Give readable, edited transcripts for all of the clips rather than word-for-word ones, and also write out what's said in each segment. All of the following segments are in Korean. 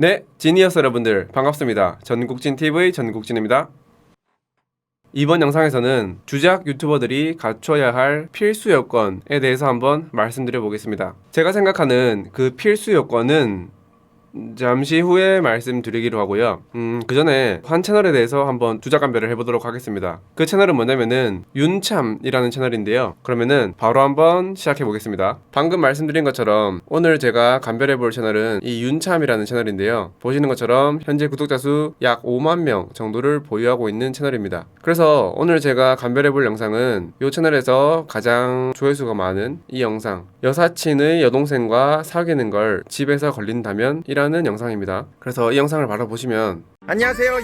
네, 지니어스 여러분들 반갑습니다. 전국진TV 전국진입니다. 이번 영상에서는 주작 유튜버들이 갖춰야 할 필수 여건에 대해서 한번 말씀드려 보겠습니다. 제가 생각하는 그 필수 여건은 잠시 후에 말씀드리기로 하고요. 그 전에 한 채널에 대해서 한번 주작 감별을 해보도록 하겠습니다. 그 채널은 뭐냐면은 윤참이라는 채널인데요. 그러면은 바로 한번 시작해 보겠습니다. 방금 말씀드린 것처럼 오늘 제가 감별해 볼 채널은 이 윤참이라는 채널인데요. 보시는 것처럼 현재 구독자 수 약 5만 명 정도를 보유하고 있는 채널입니다. 그래서 오늘 제가 감별해 볼 영상은 이 채널에서 가장 조회수가 많은 이 영상, 여사친의 여동생과 사귀는 걸 집에서 걸린다면 이라는 영상입니다. 그래서 이 영상을 바로 보시면 안녕하세요.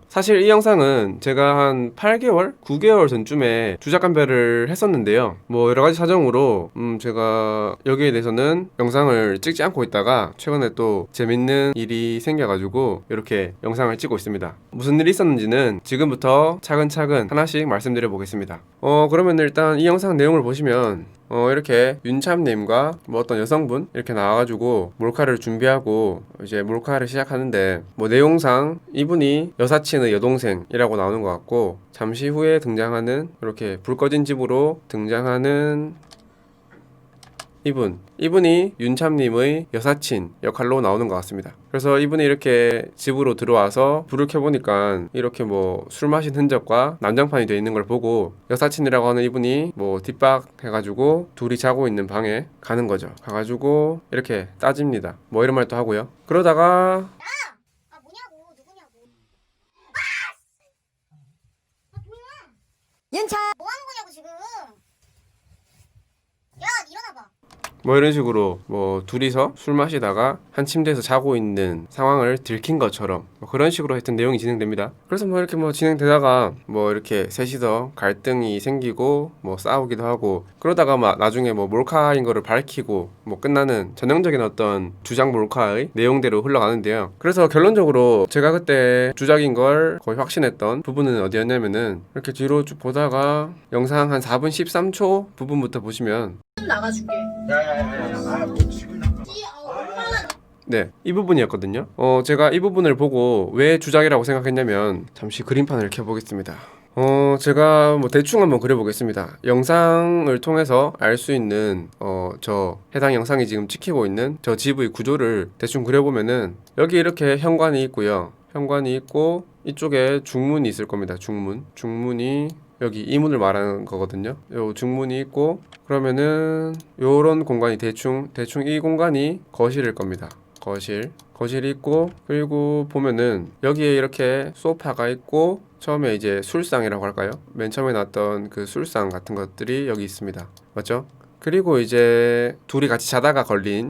사실 이 영상은 제가 한 8개월? 9개월 전쯤에 주작 감별을 했었는데요. 뭐 여러 가지 사정으로 제가 여기에 대해서는 영상을 찍지 않고 있다가 최근에 또 재밌는 일이 생겨가지고 이렇게 영상을 찍고 있습니다. 무슨 일이 있었는지는 지금부터 차근차근 하나씩 말씀드려 보겠습니다. 그러면 일단 이 영상 내용을 보시면 이렇게 윤참님과 뭐 어떤 여성분 이렇게 나와가지고 몰카를 준비하고 이제 몰카를 시작하는데 뭐 내용상 이분이 여사친의 여동생이라고 나오는 것 같고 잠시 후에 등장하는 이렇게 불 꺼진 집으로 등장하는 이분이 윤참님의 여사친 역할로 나오는 것 같습니다. 그래서 이분이 이렇게 집으로 들어와서 불을 켜보니까 이렇게 뭐 술 마신 흔적과 난장판이 되어 있는 걸 보고 여사친이라고 하는 이분이 뭐 뒷박 해가지고 둘이 자고 있는 방에 가는 거죠. 가가지고 이렇게 따집니다. 뭐 이런 말도 하고요. 그러다가 뭐냐고 누구냐고 뭐야 윤차 뭐 하는 거냐고 지금 야 일어나봐 뭐 이런 식으로 뭐 둘이서 술 마시다가 한 침대에서 자고 있는 상황을 들킨 것처럼 뭐 그런 식으로 하여튼 내용이 진행됩니다. 그래서 뭐 이렇게 뭐 진행되다가 뭐 이렇게 셋이서 갈등이 생기고 뭐 싸우기도 하고 그러다가 막 나중에 뭐 몰카인 거를 밝히고 뭐 끝나는 전형적인 어떤 주작 몰카의 내용대로 흘러가는데요. 그래서 결론적으로 제가 그때 주작인 걸 거의 확신했던 부분은 어디였냐면은 이렇게 뒤로 쭉 보다가 영상 한 4분 13초 부분부터 보시면 나가줄게 네, 이 부분이었거든요. 제가 이 부분을 보고 왜 주작이라고 생각했냐면 잠시 그림판을 켜보겠습니다. 제가 뭐 대충 한번 그려보겠습니다. 영상을 통해서 알 수 있는 저 해당 영상이 지금 찍히고 있는 저 집의 구조를 대충 그려보면은 여기 이렇게 현관이 있고요. 현관이 있고 이쪽에 중문이 있을 겁니다. 중문이 여기 이 문을 말하는 거거든요. 요 중문이 있고 그러면은 요런 공간이 대충 이 공간이 거실일 겁니다. 거실이 있고 그리고 보면은 여기에 이렇게 소파가 있고 처음에 이제 술상이라고 할까요? 맨 처음에 나왔던 그 술상 같은 것들이 여기 있습니다. 맞죠? 그리고 이제 둘이 같이 자다가 걸린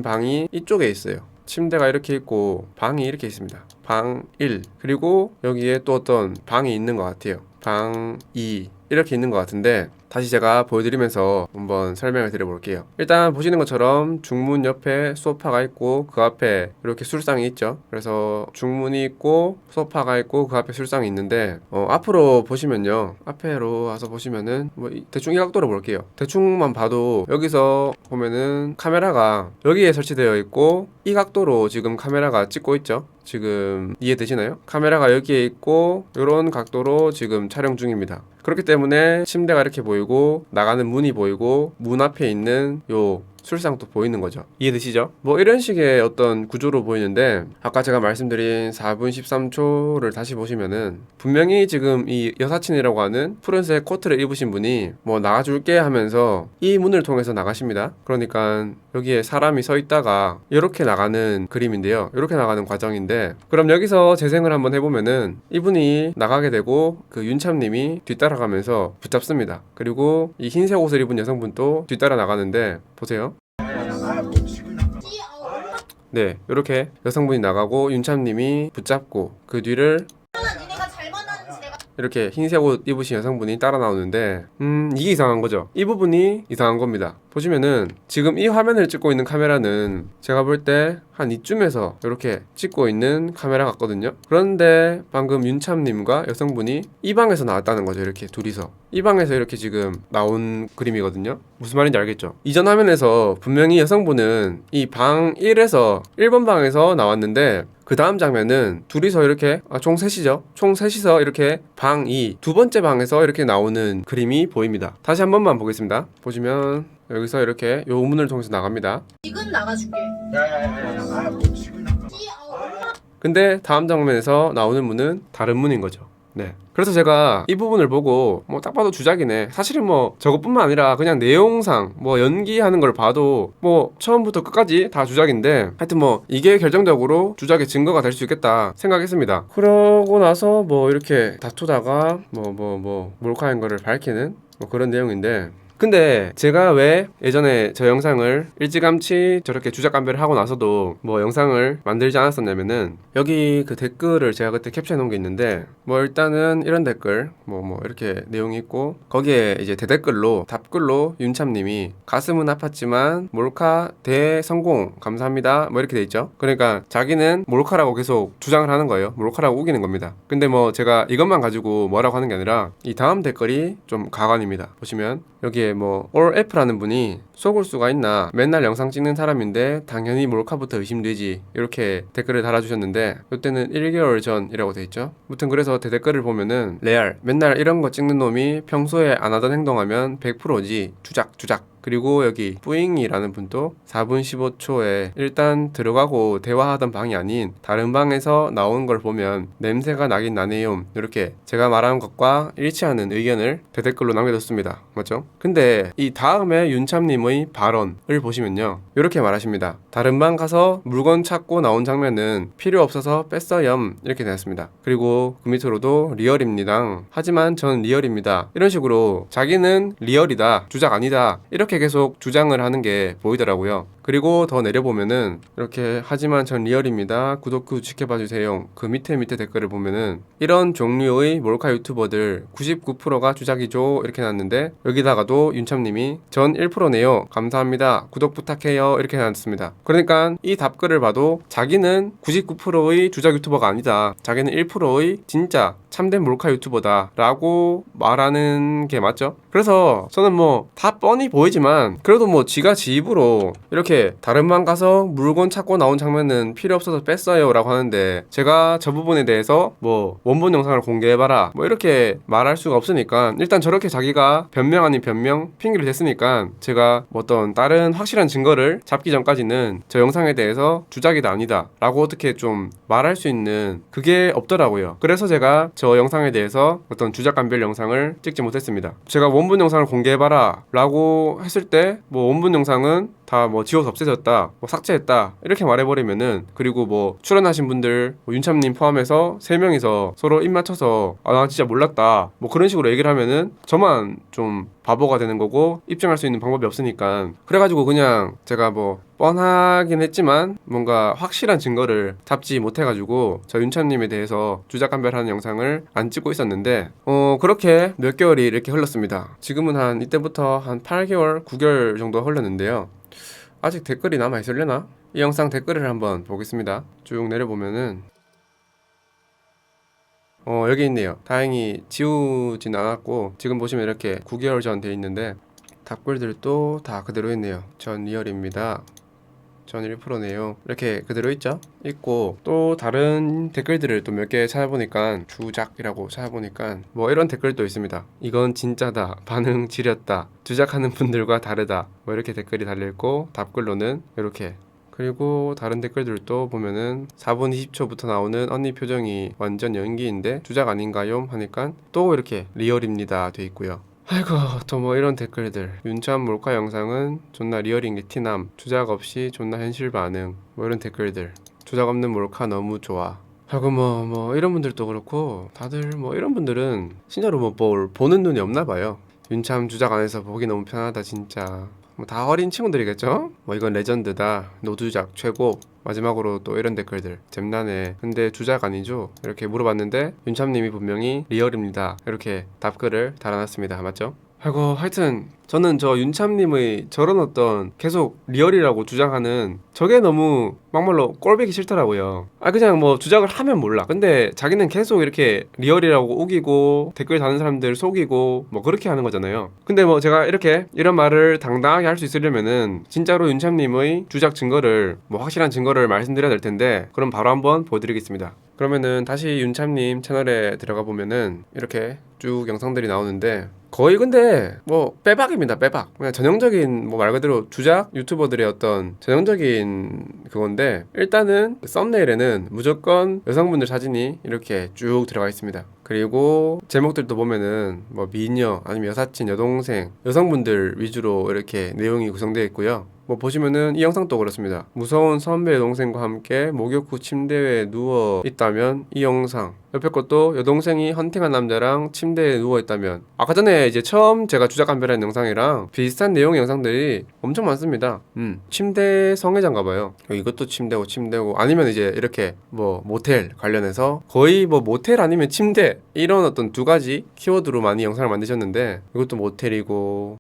방이 이쪽에 있어요. 침대가 이렇게 있고 방이 이렇게 있습니다. 방 1 그리고 여기에 또 어떤 방이 있는 것 같아요. 방 2 이렇게 있는 것 같은데 다시 제가 보여드리면서 한번 설명을 드려볼게요. 일단 보시는 것처럼 중문 옆에 소파가 있고 그 앞에 이렇게 술상이 있죠. 그래서 중문이 있고 소파가 있고 그 앞에 술상이 있는데 앞으로 보시면요. 앞에로 와서 보시면은 뭐 대충 이 각도로 볼게요. 대충만 봐도 여기서 보면은 카메라가 여기에 설치되어 있고 이 각도로 지금 카메라가 찍고 있죠. 지금 이해되시나요? 카메라가 여기에 있고 이런 각도로 지금 촬영 중입니다. 그렇기 때문에 침대가 이렇게 보이고 나가는 문이 보이고 문 앞에 있는 요 술상도 보이는 거죠. 이해되시죠? 뭐 이런 식의 어떤 구조로 보이는데 아까 제가 말씀드린 4분 13초를 다시 보시면은 분명히 지금 이 여사친이라고 하는 푸른색 코트를 입으신 분이 뭐 나가줄게 하면서 이 문을 통해서 나가십니다. 그러니까 여기에 사람이 서 있다가 이렇게 나가는 그림인데요. 이렇게 나가는 과정인데 그럼 여기서 재생을 한번 해보면은 이분이 나가게 되고 그 윤참님이 뒤따라가면서 붙잡습니다. 그리고 이 흰색 옷을 입은 여성분도 뒤따라 나가는데 보세요. 네, 이렇게 여성분이 나가고 윤참님이 붙잡고 그 뒤를 니네가 잘 만나는지 내가 이렇게 흰색 옷 입으신 여성분이 따라 나오는데 이게 이상한 거죠. 이 부분이 이상한 겁니다. 보시면은 지금 이 화면을 찍고 있는 카메라는 제가 볼 때 한 이쯤에서 이렇게 찍고 있는 카메라 같거든요. 그런데 방금 윤참님과 여성분이 이 방에서 나왔다는 거죠. 이렇게 둘이서 이 방에서 이렇게 지금 나온 그림이거든요. 무슨 말인지 알겠죠? 이전 화면에서 분명히 여성분은 이 방 1에서 1번 방에서 나왔는데 그 다음 장면은 둘이서 이렇게 총 셋이죠. 총 셋이서 이렇게 방 2, 두 번째 방에서 이렇게 나오는 그림이 보입니다. 다시 한 번만 보겠습니다. 보시면 여기서 이렇게 요 문을 통해서 나갑니다. 지금 나가줄게. 야야야야 뭐 지금 나가. 근데 다음 장면에서 나오는 문은 다른 문인 거죠. 네. 그래서 제가 이 부분을 보고 뭐 딱 봐도 주작이네. 사실은 뭐 저것뿐만 아니라 그냥 내용상 뭐 연기하는 걸 봐도 뭐 처음부터 끝까지 다 주작인데 하여튼 뭐 이게 결정적으로 주작의 증거가 될 수 있겠다 생각했습니다. 그러고 나서 뭐 이렇게 다투다가 몰카인 거를 밝히는 뭐 그런 내용인데 근데 제가 왜 예전에 저 영상을 일찌감치 저렇게 주작 감별을 하고 나서도 뭐 영상을 만들지 않았었냐면은 여기 그 댓글을 제가 그때 캡처해 놓은 게 있는데 뭐 일단은 이런 댓글 뭐 이렇게 내용이 있고 거기에 이제 대댓글로 답글로 윤참님이 가슴은 아팠지만 몰카 대성공 감사합니다 뭐 이렇게 돼 있죠. 그러니까 자기는 몰카라고 계속 주장을 하는 거예요. 몰카라고 우기는 겁니다. 근데 뭐 제가 이것만 가지고 뭐라고 하는 게 아니라 이 다음 댓글이 좀 가관입니다. 보시면 여기에 뭐 올F라는 분이 속을 수가 있나 맨날 영상 찍는 사람인데 당연히 몰카부터 의심되지 이렇게 댓글을 달아주셨는데 이때는 1개월 전이라고 돼 있죠. 무튼 그래서 댓글을 보면은 레알 맨날 이런 거 찍는 놈이 평소에 안 하던 행동하면 100%지 주작 그리고 여기 뿌잉이라는 분도 4분 15초에 일단 들어가고 대화하던 방이 아닌 다른 방에서 나온 걸 보면 냄새가 나긴 나네요. 이렇게 제가 말한 것과 일치하는 의견을 대댓글로 남겨뒀습니다. 맞죠? 근데 이 다음에 윤참님의 발언을 보시면요. 이렇게 말하십니다. 다른 방 가서 물건 찾고 나온 장면은 필요 없어서 뺐어요. 이렇게 되었습니다. 그리고 그 밑으로도 리얼입니다. 하지만 전 리얼입니다. 이런 식으로 자기는 리얼이다. 주작 아니다. 이렇게 계속 주장을 하는 게 보이더라고요. 그리고 더 내려보면은 이렇게 하지만 전 리얼입니다. 구독 후 지켜봐주세요. 그 밑에 댓글을 보면은 이런 종류의 몰카 유튜버들 99%가 주작이죠 이렇게 놨는데 여기다가도 윤참님이 전 1%네요. 감사합니다. 구독 부탁해요 이렇게 놨습니다. 그러니까 이 답글을 봐도 자기는 99%의 주작 유튜버가 아니다. 자기는 1%의 진짜 참된 몰카 유튜버다 라고 말하는 게 맞죠? 그래서 저는 뭐 다 뻔히 보이지만 그래도 뭐 지가 지 입으로 이렇게 다른 방 가서 물건 찾고 나온 장면은 필요 없어서 뺐어요 라고 하는데 제가 저 부분에 대해서 뭐 원본 영상을 공개해봐라 뭐 이렇게 말할 수가 없으니까 일단 저렇게 자기가 변명 아닌 변명 핑계를 댔으니까 제가 뭐 어떤 다른 확실한 증거를 잡기 전까지는 저 영상에 대해서 주작이다 아니다 라고 어떻게 좀 말할 수 있는 그게 없더라고요. 그래서 제가 저 영상에 대해서 어떤 주작 감별 영상을 찍지 못했습니다. 제가 원본 영상을 공개해봐라 라고 했을 때 뭐 원본 영상은 다 뭐 지워서 없애졌다 뭐 삭제했다 이렇게 말해버리면은 그리고 뭐 출연하신 분들 뭐 윤참님 포함해서 3명이서 서로 입 맞춰서 나 진짜 몰랐다 뭐 그런 식으로 얘기를 하면은 저만 좀 바보가 되는 거고 입증할 수 있는 방법이 없으니까 그래가지고 그냥 제가 뭐 뻔하긴 했지만 뭔가 확실한 증거를 잡지 못해가지고 저 윤참님에 대해서 주작 감별하는 영상을 안 찍고 있었는데 그렇게 몇 개월이 이렇게 흘렀습니다. 지금은 한 이때부터 한 8개월 9개월 정도 흘렀는데요. 아직 댓글이 남아있으려나? 이 영상 댓글을 한번 보겠습니다. 쭉 내려보면은 여기 있네요. 다행히 지우진 않았고 지금 보시면 이렇게 9개월 전 돼 있는데 답글들도 다 그대로 있네요. 전 리얼입니다. 전 1%네요. 이렇게 그대로 있고 또 다른 댓글들을 또 몇 개 찾아보니까 주작이라고 찾아보니까 뭐 이런 댓글도 있습니다. 이건 진짜다. 반응 지렸다. 주작하는 분들과 다르다. 뭐 이렇게 댓글이 달려있고 답글로는 이렇게 그리고 다른 댓글들도 보면은 4분 20초부터 나오는 언니 표정이 완전 연기인데 주작 아닌가요? 하니까 또 이렇게 리얼입니다 돼 있고요. 아이고 또 뭐 이런 댓글들 윤참 몰카 영상은 존나 리얼인 게 티남 주작 없이 존나 현실 반응 뭐 이런 댓글들 주작 없는 몰카 너무 좋아 하고 뭐 이런 분들도 그렇고 다들 뭐 이런 분들은 진짜로 뭐 뭘 보는 눈이 없나 봐요. 윤참 주작 안 해서 보기 너무 편하다 진짜 뭐 다 어린 친구들이겠죠? 뭐 이건 레전드다 노주작 최고 마지막으로 또 이런 댓글들 잼나네 근데 주작 아니죠? 이렇게 물어봤는데 윤참님이 분명히 리얼입니다 이렇게 답글을 달아놨습니다. 맞죠? 아이고 하여튼 저는 저 윤참님의 저런 어떤 계속 리얼이라고 주장하는 저게 너무 막말로 꼴보기 싫더라고요. 아 그냥 뭐 주장을 하면 몰라. 근데 자기는 계속 이렇게 리얼이라고 우기고 댓글 다는 사람들 속이고 뭐 그렇게 하는 거잖아요. 근데 뭐 제가 이렇게 이런 말을 당당하게 할 수 있으려면은 진짜로 윤참님의 주작 증거를 뭐 확실한 증거를 말씀드려야 될 텐데 그럼 바로 한번 보여드리겠습니다. 그러면은 다시 윤참님 채널에 들어가 보면은 이렇게 쭉 영상들이 나오는데 거의 근데 뭐 빼박입니다. 빼박. 그냥 전형적인 뭐 말 그대로 주작 유튜버들의 어떤 전형적인 그건데 일단은 썸네일에는 무조건 여성분들 사진이 이렇게 쭉 들어가 있습니다. 그리고 제목들도 보면은 뭐 미녀 아니면 여사친, 여동생, 여성분들 위주로 이렇게 내용이 구성되어 있고요. 뭐 보시면은 이 영상도 그렇습니다. 무서운 선배 여동생과 함께 목욕 후 침대에 누워 있다면 이 영상. 옆에 것도 여동생이 헌팅한 남자랑 침대에 누워 있다면. 아까 전에 이제 처음 제가 주작 감별한 영상이랑 비슷한 내용의 영상들이 엄청 많습니다. 침대 성애자인가 봐요. 이것도 침대고 아니면 이제 이렇게 뭐 모텔 관련해서 거의 뭐 모텔 아니면 침대 이런 어떤 두 가지 키워드로 많이 영상을 만드셨는데 이것도 모텔이고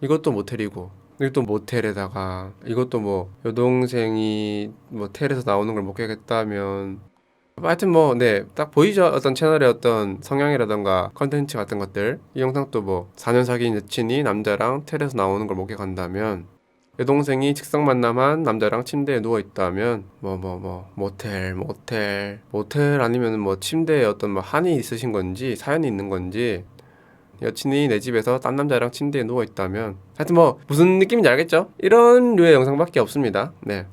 이것도 모텔이고 이것도 모텔에다가 이것도 뭐 여동생이 뭐 텔에서 나오는 걸 목격했다면 하여튼 뭐 네 딱 보이죠 어떤 채널의 어떤 성향이라던가 컨텐츠 같은 것들 이 영상도 뭐 4년 사귄 여친이 남자랑 텔에서 나오는 걸 목격한다면 여동생이 직성 만남한 남자랑 침대에 누워 있다면 모텔 아니면 뭐 침대에 어떤 뭐 한이 있으신 건지 사연이 있는 건지 여친이 내 집에서 딴 남자랑 침대에 누워 있다면 하여튼 뭐 무슨 느낌인지 알겠죠? 이런 류의 영상밖에 없습니다. 네.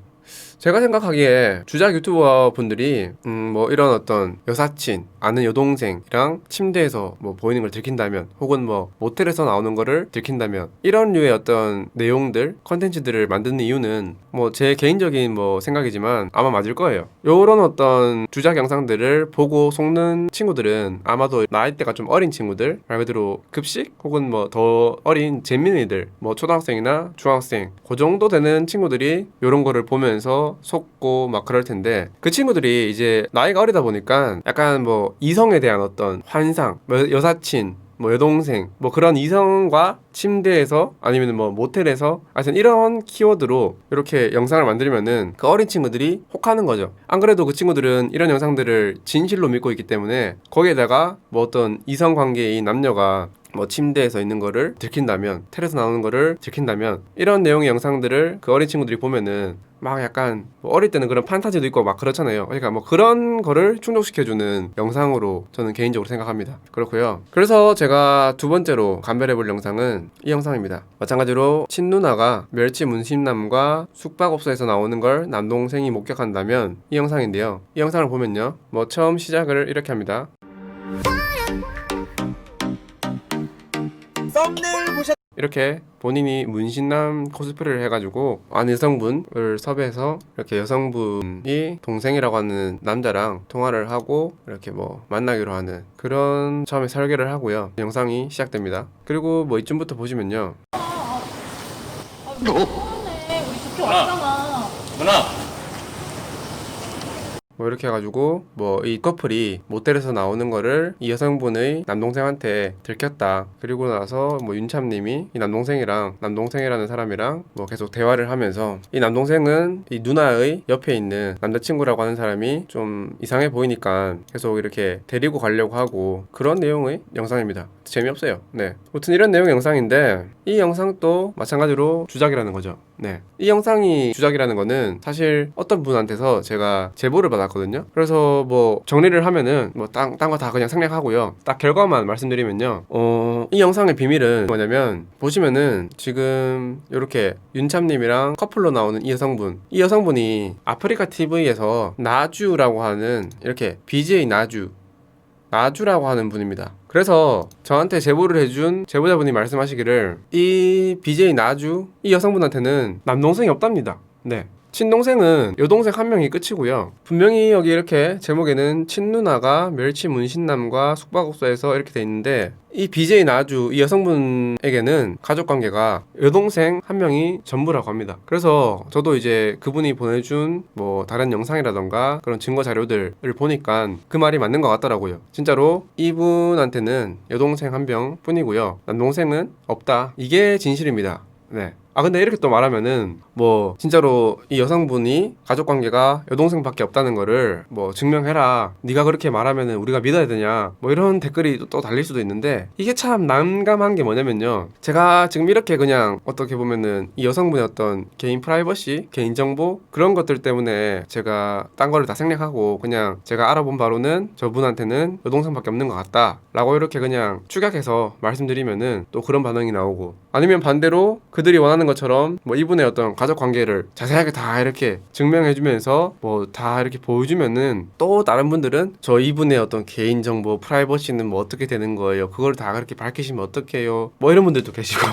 제가 생각하기에 주작 유튜버 분들이 뭐 이런 어떤 여사친, 아는 여동생이랑 침대에서 뭐 보이는 걸 들킨다면 혹은 뭐 모텔에서 나오는 거를 들킨다면 이런 류의 어떤 내용들, 컨텐츠들을 만드는 이유는 뭐 제 개인적인 뭐 생각이지만 아마 맞을 거예요. 요런 어떤 주작 영상들을 보고 속는 친구들은 아마도 나이대가 좀 어린 친구들, 말 그대로 급식 혹은 뭐 더 어린 재민이들, 뭐 초등학생이나 중학생 그 정도 되는 친구들이 요런 거를 보면서 속고 막 그럴 텐데 그 친구들이 이제 나이가 어리다 보니까 약간 뭐 이성에 대한 어떤 환상, 뭐 여사친, 뭐 여동생, 뭐 그런 이성과 침대에서 아니면 뭐 모텔에서 하여튼 이런 키워드로 이렇게 영상을 만들면은 그 어린 친구들이 혹하는 거죠. 안 그래도 그 친구들은 이런 영상들을 진실로 믿고 있기 때문에 거기에다가 뭐 어떤 이성 관계인 남녀가 뭐 침대에서 있는 거를 들킨다면 텔에서 나오는 거를 들킨다면 이런 내용의 영상들을 그 어린 친구들이 보면은 막 약간 뭐 어릴 때는 그런 판타지도 있고 막 그렇잖아요. 그러니까 뭐 그런 거를 충족시켜주는 영상으로 저는 개인적으로 생각합니다. 그렇고요. 그래서 제가 두 번째로 감별해볼 영상은 이 영상입니다. 마찬가지로 친누나가 멸치 문신남과 숙박업소에서 나오는 걸 남동생이 목격한다면 이 영상인데요. 이 영상을 보면요. 뭐 처음 시작을 이렇게 합니다. 썸네일 보셨 이렇게 본인이 문신남 코스프레를 해가지고 아는 여성분을 섭외해서 이렇게 여성분이 동생이라고 하는 남자랑 통화를 하고 이렇게 뭐 만나기로 하는 그런 처음에 설계를 하고요. 영상이 시작됩니다. 그리고 뭐 이쯤부터 보시면요. 우리 좋게 왔잖아. 누나 뭐 이렇게 해가지고 뭐 이 커플이 모텔에서 나오는 거를 이 여성분의 남동생한테 들켰다. 그리고 나서 뭐 윤참님이 이 남동생이라는 사람이랑 뭐 계속 대화를 하면서 이 남동생은 이 누나의 옆에 있는 남자친구라고 하는 사람이 좀 이상해 보이니까 계속 이렇게 데리고 가려고 하고 그런 내용의 영상입니다. 재미없어요. 네. 아무튼 이런 내용의 영상인데 이 영상도 마찬가지로 주작이라는 거죠. 네. 이 영상이 주작이라는 거는 사실 어떤 분한테서 제가 제보를 받았거든요. 그래서 뭐 정리를 하면은 뭐 딴 거 다 그냥 생략하고요. 딱 결과만 말씀드리면요. 이 영상의 비밀은 뭐냐면 보시면은 지금 이렇게 윤참님이랑 커플로 나오는 이 여성분이 아프리카 TV에서 나주라고 하는 이렇게 BJ 나주라고 하는 분입니다. 그래서 저한테 제보를 해준 제보자분이 말씀하시기를 이 BJ 나주 이 여성분한테는 남동생이 없답니다. 네. 친동생은 여동생 한 명이 끝이고요. 분명히 여기 이렇게 제목에는 친누나가 멸치 문신남과 숙박업소에서 이렇게 돼 있는데 이 BJ 나주 이 여성분에게는 가족관계가 여동생 한 명이 전부라고 합니다. 그래서 저도 이제 그분이 보내준 뭐 다른 영상이라던가 그런 증거 자료들을 보니까 그 말이 맞는 것 같더라고요. 진짜로 이분한테는 여동생 한 명 뿐이고요. 남동생은 없다. 이게 진실입니다. 네. 아 근데 이렇게 또 말하면은 뭐 진짜로 이 여성분이 가족관계가 여동생밖에 없다는 거를 뭐 증명해라, 네가 그렇게 말하면은 우리가 믿어야 되냐, 뭐 이런 댓글이 또 달릴 수도 있는데 이게 참 난감한 게 뭐냐면요, 제가 지금 이렇게 그냥 어떻게 보면은 이 여성분의 어떤 개인 프라이버시, 개인정보 그런 것들 때문에 제가 딴 거를 다 생략하고 그냥 제가 알아본 바로는 저분한테는 여동생밖에 없는 것 같다 라고 이렇게 그냥 축약해서 말씀드리면은 또 그런 반응이 나오고, 아니면 반대로 그들이 원하는 것처럼 뭐 이분의 어떤 가족 관계를 자세하게 다 이렇게 증명해주면서 뭐 다 이렇게 보여주면은 또 다른 분들은 저 이분의 어떤 개인정보 프라이버시는 뭐 어떻게 되는 거예요, 그걸 다 그렇게 밝히시면 어떡해요, 뭐 이런 분들도 계시고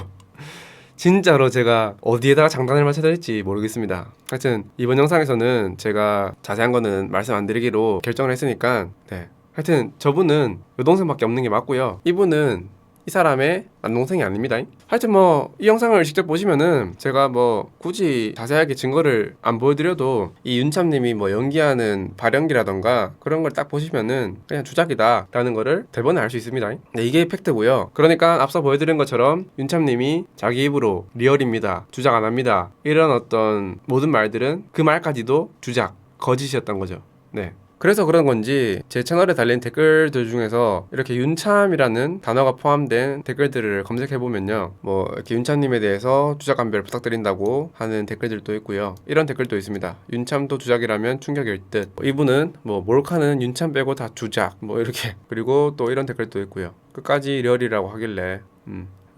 진짜로 제가 어디에다가 장단을 맞춰야 될지 모르겠습니다. 하여튼 이번 영상에서는 제가 자세한 거는 말씀 안 드리기로 결정을 했으니까 네. 하여튼 저분은 여동생밖에 없는 게 맞고요. 이분은 이 사람의 남동생이 아닙니다. 하여튼 뭐 이 영상을 직접 보시면은 제가 뭐 굳이 자세하게 증거를 안 보여드려도 이 윤참님이 뭐 연기하는 발연기라던가 그런 걸 딱 보시면은 그냥 주작이다 라는 거를 대번에 알 수 있습니다. 네, 이게 팩트고요. 그러니까 앞서 보여드린 것처럼 윤참님이 자기 입으로 리얼입니다, 주작 안 합니다, 이런 어떤 모든 말들은 그 말까지도 주작, 거짓이었던 거죠. 네. 그래서 그런 건지 제 채널에 달린 댓글들 중에서 이렇게 윤참이라는 단어가 포함된 댓글들을 검색해보면요, 뭐 이렇게 윤참님에 대해서 주작감별 부탁드린다고 하는 댓글들도 있고요, 이런 댓글도 있습니다. 윤참도 주작이라면 충격일 듯, 이분은 뭐 몰카는 윤참 빼고 다 주작, 뭐 이렇게. 그리고 또 이런 댓글도 있고요, 끝까지 리얼이라고 하길래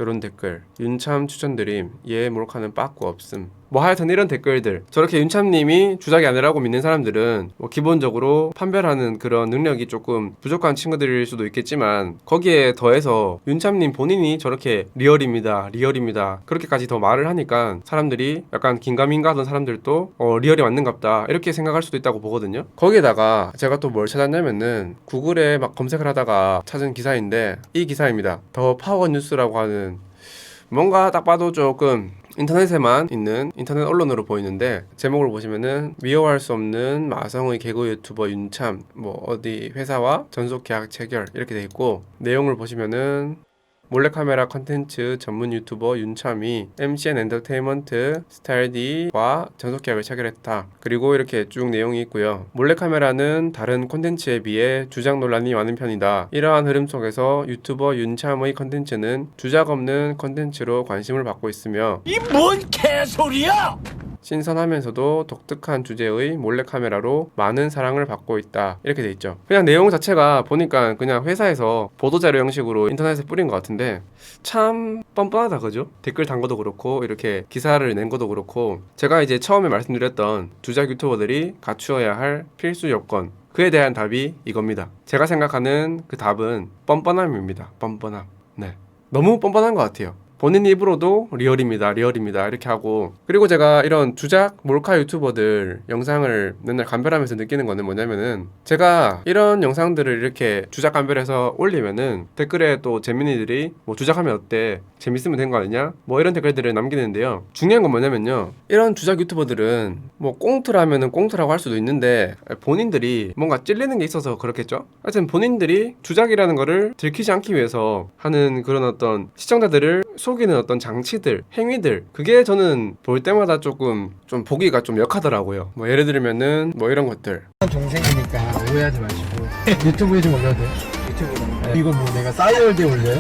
요런 댓글, 윤참 추천드림, 얘 몰카는 빠꾸 없음, 뭐 하여튼 이런 댓글들. 저렇게 윤참님이 주작이 아니라고 믿는 사람들은 뭐 기본적으로 판별하는 그런 능력이 조금 부족한 친구들일 수도 있겠지만, 거기에 더해서 윤참님 본인이 저렇게 리얼입니다 그렇게까지 더 말을 하니까 사람들이 약간 긴가민가 하던 사람들도 리얼이 맞는갑다 이렇게 생각할 수도 있다고 보거든요. 거기에다가 제가 또 뭘 찾았냐면은 구글에 막 검색을 하다가 찾은 기사인데 이 기사입니다. 더 파워 뉴스라고 하는, 뭔가 딱 봐도 조금 인터넷에만 있는 인터넷 언론으로 보이는데, 제목을 보시면은 미워할 수 없는 마성의 개그 유튜버 윤참, 뭐 어디 회사와 전속 계약 체결 이렇게 돼 있고, 내용을 보시면은 몰래카메라 컨텐츠 전문 유튜버 윤참이 MCN 엔터테인먼트 스타일D와 전속 계약을 체결했다. 그리고 이렇게 쭉 내용이 있고요. 몰래카메라는 다른 컨텐츠에 비해 주작 논란이 많은 편이다. 이러한 흐름 속에서 유튜버 윤참의 컨텐츠는 주작 없는 컨텐츠로 관심을 받고 있으며, 이 뭔 개소리야! 신선하면서도 독특한 주제의 몰래카메라로 많은 사랑을 받고 있다. 이렇게 돼 있죠. 그냥 내용 자체가 보니까 그냥 회사에서 보도자료 형식으로 인터넷에 뿌린 것 같은데 참 뻔뻔하다, 그죠? 댓글 단 것도 그렇고 이렇게 기사를 낸 것도 그렇고, 제가 이제 처음에 말씀드렸던 주작 유튜버들이 갖추어야 할 필수 요건, 그에 대한 답이 이겁니다. 제가 생각하는 그 답은 뻔뻔함입니다. 뻔뻔함. 네, 너무 뻔뻔한 것 같아요. 본인 입으로도 리얼입니다 이렇게 하고. 그리고 제가 이런 주작 몰카 유튜버들 영상을 맨날 감별하면서 느끼는 거는 뭐냐면은, 제가 이런 영상들을 이렇게 주작 감별해서 올리면은 댓글에 또 재민이들이 뭐 주작하면 어때, 재밌으면 된 거 아니냐, 뭐 이런 댓글들을 남기는데요. 중요한 건 뭐냐면요, 이런 주작 유튜버들은 뭐 꽁트라면은 꽁트라고 할 수도 있는데 본인들이 뭔가 찔리는 게 있어서 그렇겠죠. 하여튼 본인들이 주작이라는 거를 들키지 않기 위해서 하는 그런 어떤 시청자들을 속이는 어떤 장치들, 행위들, 그게 저는 볼 때마다 조금 좀 보기가 좀 역하더라고요. 뭐 예를 들면은 뭐 이런 것들. 동생이니까 오해하지 마시고 유튜브에 좀 올려도 돼요? 유튜브에 이거 뭐 내가 싸이월드에 올려요?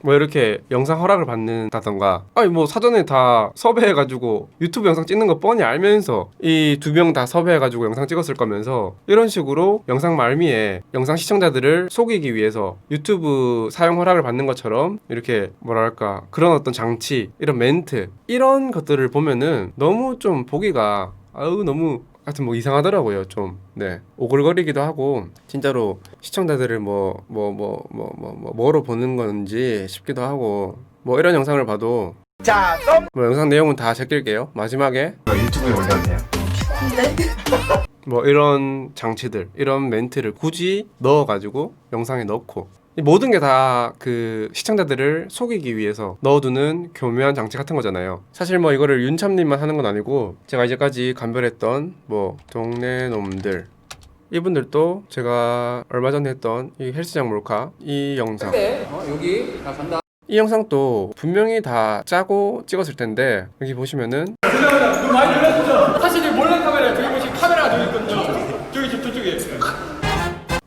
뭐 이렇게 영상 허락을 받는다던가, 아니 뭐 사전에 다 섭외해가지고 유튜브 영상 찍는 거 뻔히 알면서 이 두 명 다 섭외해가지고 영상 찍었을 거면서 이런 식으로 영상 말미에 영상 시청자들을 속이기 위해서 유튜브 사용 허락을 받는 것처럼 이렇게 뭐랄까 그런 어떤 장치, 이런 멘트, 이런 것들을 보면은 너무 좀 보기가 너무 하여튼 뭐 이상하더라고요. 좀 네, 오글거리기도 하고, 진짜로 시청자들을 뭐로 보는 건지 싶기도 하고, 뭐 이런 영상을 봐도 자, 뭐 영상 내용은 다 제낄게요. 마지막에 유튜브에 올려도 돼요? 뭐 이런 장치들, 이런 멘트를 굳이 넣어가지고 영상에 넣고 이 모든 게 다 그 시청자들을 속이기 위해서 넣어두는 교묘한 장치 같은 거잖아요. 사실 뭐 이거를 윤참님만 하는 건 아니고 제가 이제까지 감별했던 뭐 동네 놈들 이분들도 제가 얼마 전에 했던 이 헬스장 몰카 이 영상 여기 나 간다. 이 영상도 분명히 다 짜고 찍었을 텐데 여기 보시면은 사실 몰래카메라 저기 보시면 카메라가 저기 있거든요. 저기 저쪽에.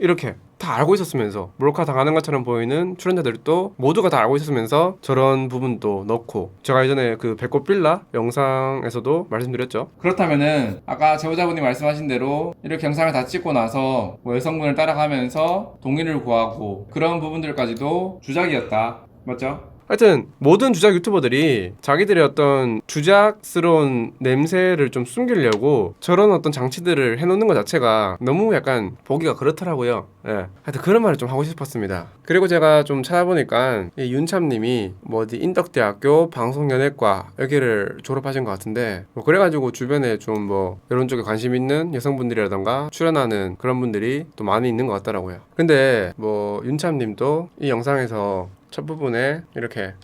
이렇게 다 알고 있었으면서 몰카 당하는 것처럼 보이는 출연자들도 모두가 다 알고 있었으면서 저런 부분도 넣고 제가 예전에 그 배꼽 빌라 영상에서도 말씀드렸죠. 그렇다면은 아까 제보자분이 말씀하신 대로 이렇게 영상을 다 찍고 나서 뭐 여성분을 따라가면서 동의를 구하고 그런 부분들까지도 주작이었다. 맞죠? 하여튼 모든 주작 유튜버들이 자기들의 어떤 주작스러운 냄새를 좀 숨기려고 저런 어떤 장치들을 해놓는 것 자체가 너무 약간 보기가 그렇더라고요. 예. 하여튼 그런 말을 좀 하고 싶었습니다. 그리고 제가 좀 찾아보니까 이 윤참님이 뭐 어디 인덕대학교 방송연예과 여기를 졸업하신 것 같은데 뭐 그래가지고 주변에 좀 뭐 이런 쪽에 관심 있는 여성분들이라던가 출연하는 그런 분들이 또 많이 있는 것 같더라고요. 근데 뭐 윤참님도 이 영상에서 첫 부분에 이렇게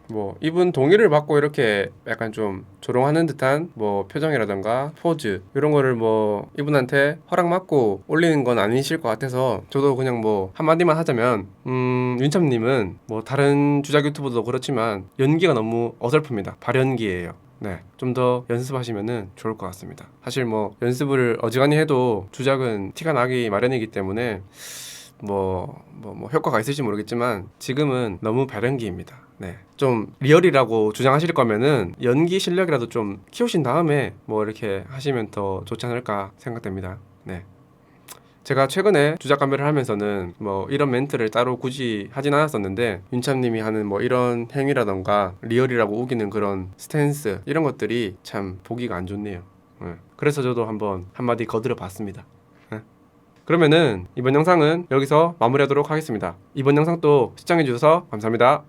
뭐 이분 동의를 받고 이렇게 약간 좀 조롱하는 듯한 뭐 표정이라던가 포즈 이런 거를 뭐 이분한테 허락 받고 올리는 건 아니실 것 같아서 저도 그냥 뭐 한마디만 하자면 윤참님은 뭐 다른 주작 유튜버도 그렇지만 연기가 너무 어설픕니다. 발연기예요. 네, 좀 더 연습하시면은 좋을 것 같습니다. 사실 뭐 연습을 어지간히 해도 주작은 티가 나기 마련이기 때문에 뭐 효과가 있을지 모르겠지만 지금은 너무 발연기입니다. 네, 좀 리얼이라고 주장하실 거면은 연기 실력이라도 좀 키우신 다음에 뭐 이렇게 하시면 더 좋지 않을까 생각됩니다. 네, 제가 최근에 주작 감별을 하면서는 뭐 이런 멘트를 따로 굳이 하진 않았었는데 윤참님이 하는 뭐 이런 행위라던가 리얼이라고 우기는 그런 스탠스 이런 것들이 참 보기가 안 좋네요. 네, 그래서 저도 한번 한마디 거들어 봤습니다. 그러면은 이번 영상은 여기서 마무리하도록 하겠습니다. 이번 영상도 시청해주셔서 감사합니다.